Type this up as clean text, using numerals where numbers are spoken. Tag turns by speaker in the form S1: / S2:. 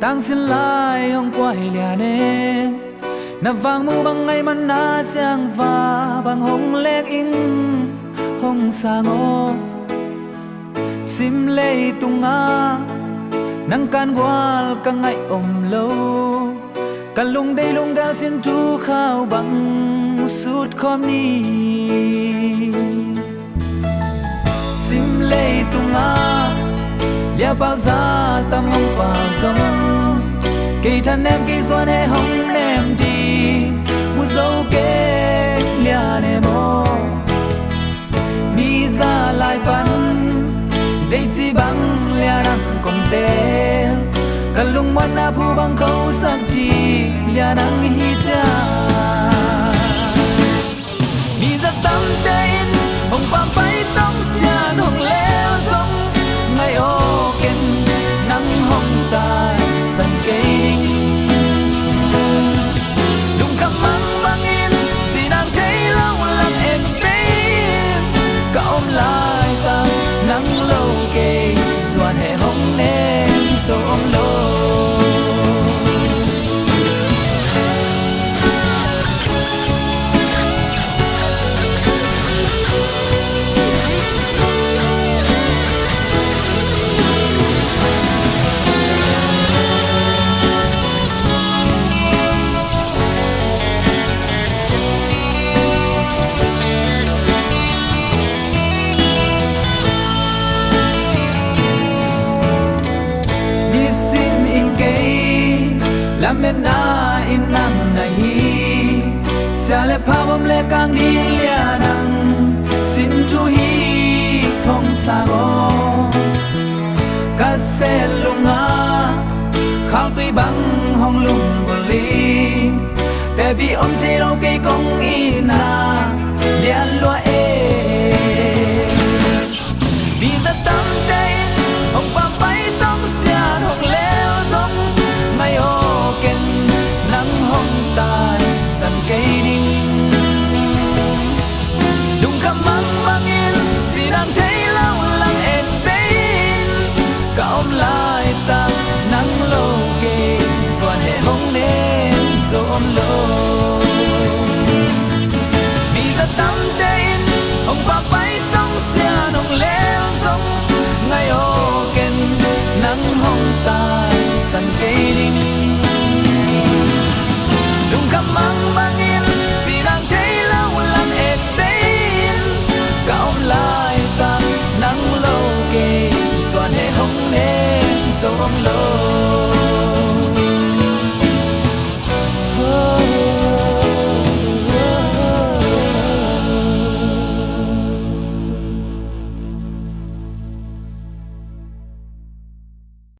S1: tăng xin lại hong quay lìa nè na vang mu bằng ngày mà na giang và bằng hong lek in hong sang ô sim lei tung a nang can gwal ka ngai om lo kan lung dei lung gal sin tu khao bằng sút khom ni sim lei tung a lia bao za tâm hong pa sông cây than em cây xoan he hong em đi mu dâu kê lia ne mo mi ra lại bắn đây chỉ bằng lia nắng còn té cả lung mắt na phu bằng khâu sắc đi lia nắng hi cha mi ra tâm tên hong pam bay tông xian hong leo sông ngày ô ken nắng hong tai san cây lung khăm mang mang in chỉ đang thấy lâu lặng em bên cả ôm lại ta nắng lâu kề doan hè hong nên so ôm lâu làm bên na in nang này xa lệ pa bom lệ càng đi lia nang xin chú hi không xa go ca xe lung a khao tuy băng hong lung buồn lyแต่bị ôm chơi lâu cây công y na liên loa vì rất tâm tay hong pa bay tông xian hong leo giống ngày ô ken nắng hong tai san cây đinh đung khăm mang mang in chỉ đang thấy lâu lặng em bên cả ôm lại ta nắng lâu kề xoan hè hong nên dỗ ôm lâu vì rất tâm tên hong pa bay tông xian hong leo giống ngày ô ken nắng hong tai san cây đinh lung khăm mang mang in chỉ đang thấy lâu lặng em bên cả ôm lại ta nắng lâu kề xoan hè hong nên dấu ôm lâu